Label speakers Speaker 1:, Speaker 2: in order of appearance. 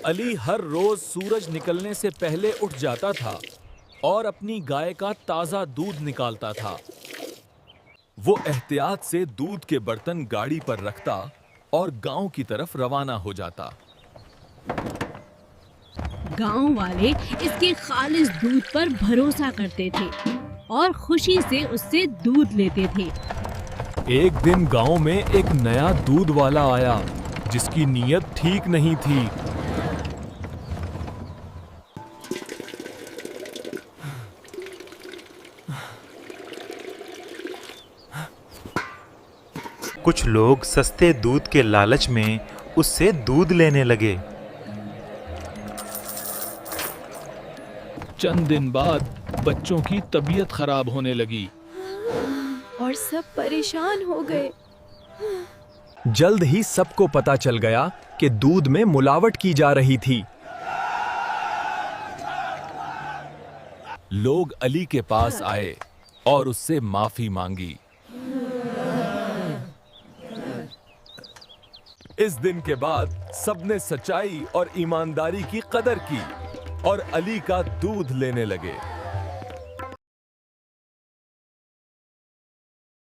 Speaker 1: अली हर रोज सूरज निकलने से पहले उठ जाता था और अपनी गाय का ताजा दूध निकालता था। वो एहतियात से दूध के बर्तन गाड़ी पर रखता और गांव की तरफ रवाना हो जाता।
Speaker 2: गांव वाले इसके खालिस दूध पर भरोसा करते थे और खुशी से उससे दूध लेते थे।
Speaker 1: एक दिन गांव में एक नया दूध वाला आया जिसकी नीयत ठीक नहीं थी।
Speaker 3: कुछ लोग सस्ते दूध के लालच में उससे दूध लेने लगे।
Speaker 1: चंद दिन बाद बच्चों की तबीयत खराब होने लगी
Speaker 4: और सब परेशान हो गए।
Speaker 5: जल्द ही सबको पता चल गया कि दूध में मिलावट की जा रही थी।
Speaker 1: लोग अली के पास आए और उससे माफी मांगी। इस दिन के बाद सबने सच्चाई और ईमानदारी की कदर की और अली का दूध लेने लगे।